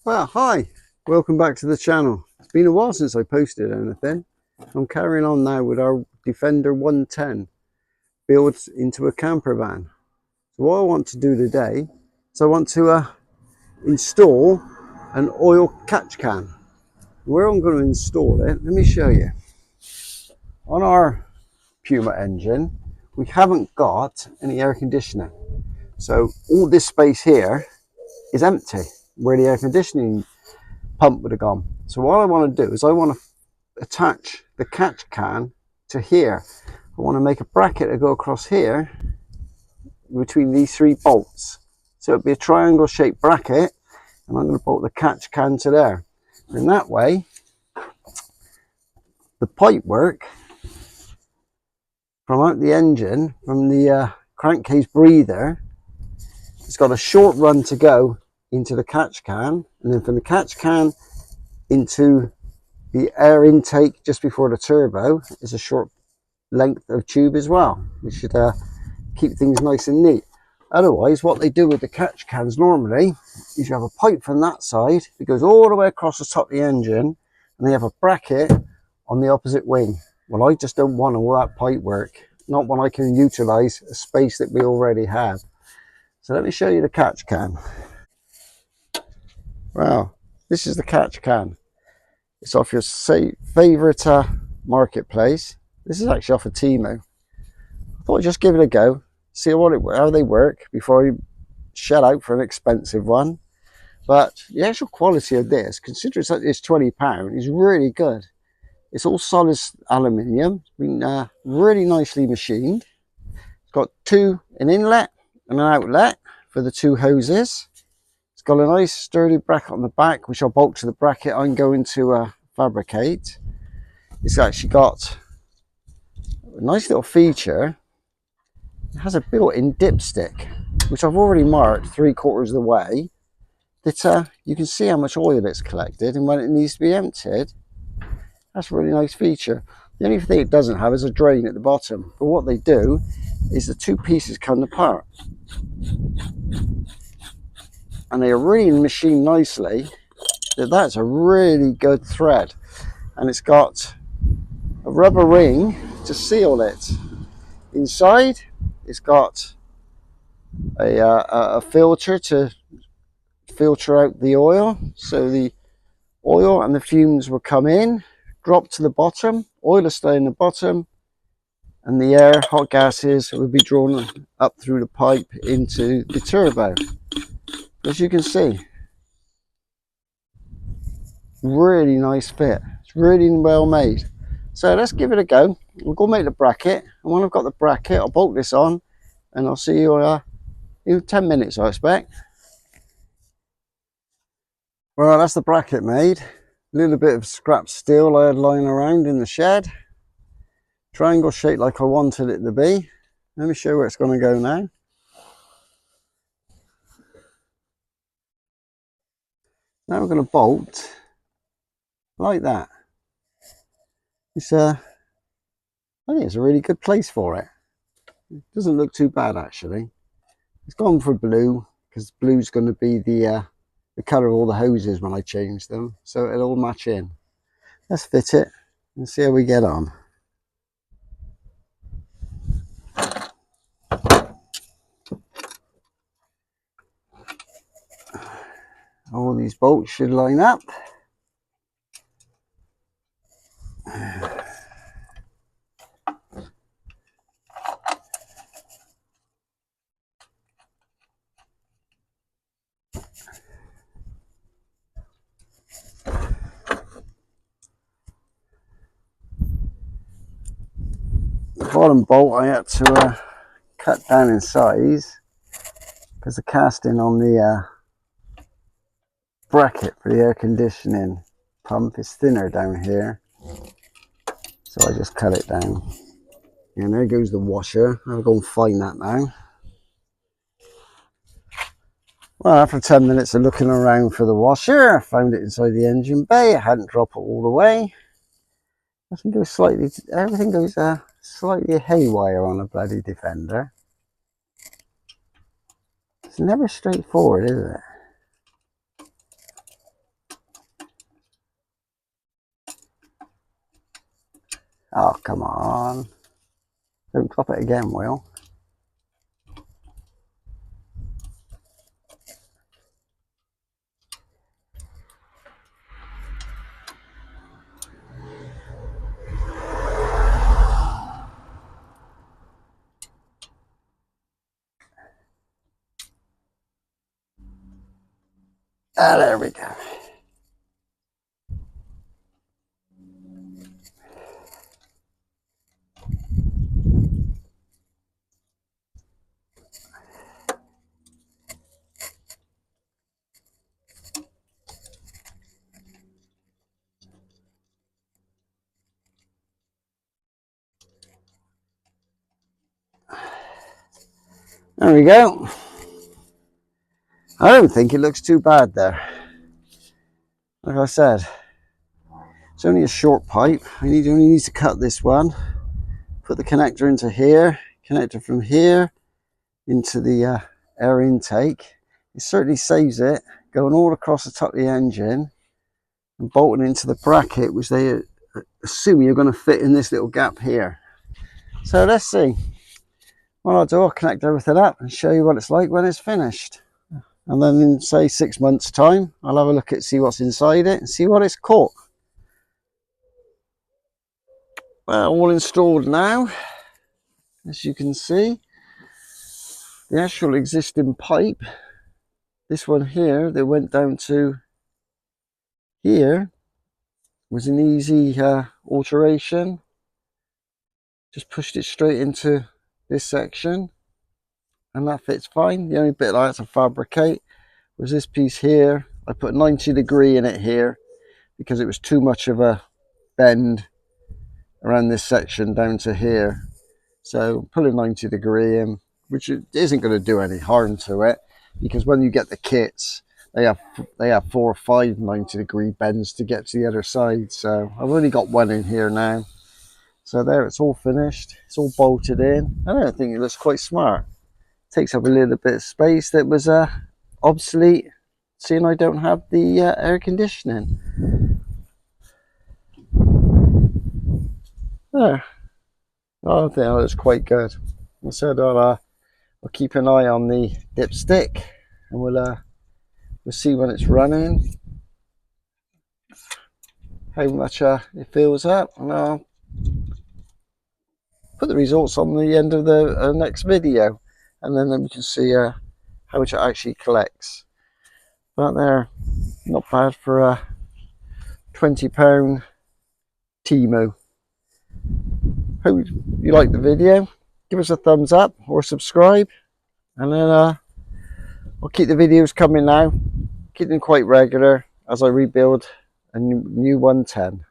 Well, hi, welcome back to the channel. It's been a while since I posted anything. I'm carrying on now with our Defender 110 built into a camper van. So what I want to do today is I want to install an oil catch can. Where I'm going to install it, let me show you. On our Puma engine, we haven't got any air conditioning. So all this space here is empty where the air conditioning pump would have gone. So what I want to do is I want to attach the catch can to here. I want to make a bracket to go across here between these three bolts. So it'll be a triangle shaped bracket, and I'm going to bolt the catch can to there. And that way, the pipe work from out the engine, from the crankcase breather, it's got a short run to go into the catch can, and then from the catch can into the air intake just before the turbo is a short length of tube as well, which should keep things nice and neat. Otherwise, what they do with the catch cans normally is you have a pipe from that side that goes all the way across the top of the engine, and they have a bracket on the opposite wing. Well, I just don't want all that pipe work, not when I can utilize a space that we already have. So let me show you the catch can. Wow, this is the catch can. It's off your favorite marketplace. This is actually off of Temu. I thought I'd just give it a go, see how they work before I shell out for an expensive one. But the actual quality of this, considering it's £20, is really good. It's all solid aluminium, been really nicely machined. It's got an inlet and an outlet for the two hoses. It's got a nice sturdy bracket on the back, which I'll bolt to the bracket I'm going to fabricate. It's actually got a nice little feature. It has a built-in dipstick, which I've already marked 3/4 of the way, that you can see how much oil it's collected and when it needs to be emptied. That's a really nice feature. The only thing it doesn't have is a drain at the bottom, but what they do is the two pieces come apart, and they are really machined nicely. That's a really good thread, and it's got a rubber ring to seal it. Inside, it's got a filter to filter out the oil, so the oil and the fumes will come in, drop to the bottom, oil will stay in the bottom, and the air, hot gases, will be drawn up through the pipe into the turbo. As you can see, really nice fit. It's really well made. So let's give it a go. We'll go make the bracket, and when I've got the bracket, I'll bolt this on, and I'll see you in 10 minutes, I expect. Well, that's the bracket made. A little bit of scrap steel I had lying around in the shed. Triangle shape like I wanted it to be. Let me show you where it's going to go now. Now we're going to bolt like that. It's I think it's a really good place for it. It doesn't look too bad actually. It's gone for blue because blue's going to be the colour of all the hoses when I change them, so it'll all match in. Let's fit it and see how we get on. All these bolts should line up. The bottom bolt I had to cut down in size because the casting on the bracket for the air conditioning pump is thinner down here, so I just cut it down. And there goes the washer. I'll go and find that now. Well, after 10 minutes of looking around for the washer, I found it inside the engine bay. It hadn't dropped it all the way. Everything goes slightly haywire on a bloody Defender. It's never straightforward, is it? Oh, come on. Don't drop it again, Will. Ah, there we go. There we go. I don't think it looks too bad there. Like I said, it's only a short pipe. I only need to cut this one, put the connector into here, connector from here into the air intake. It certainly saves it going all across the top of the engine and bolting into the bracket, which they assume you're going to fit in this little gap here. So let's see. What I'll do, I'll connect everything up and show you what it's like when it's finished. And then in, say, 6 months' time, I'll have a look at, see what's inside it and see what it's caught. Well, all installed now. As you can see, the actual existing pipe, this one here that went down to here, was an easy alteration. Just pushed it straight into this section and that fits fine. The only bit I had to fabricate was this piece here. I put 90° in it here because it was too much of a bend around this section down to here. So put a 90° in, which isn't going to do any harm to it, because when you get the kits, they have 4 or 5 90° bends to get to the other side. So I've only got one in here now. So there, it's all finished. It's all bolted in. I don't think it looks quite smart. Takes up a little bit of space that was obsolete, seeing I don't have the air conditioning. There. I think that looks quite good. I said I'll keep an eye on the dipstick, and we'll see when it's running how much it fills up, and I'll put the results on the end of the next video, and then we can see how much it actually collects. But they're not bad for a £20 Temu. Hope you like the video. Give us a thumbs up or subscribe, and then I'll keep the videos coming now. Keep them quite regular as I rebuild a new 110.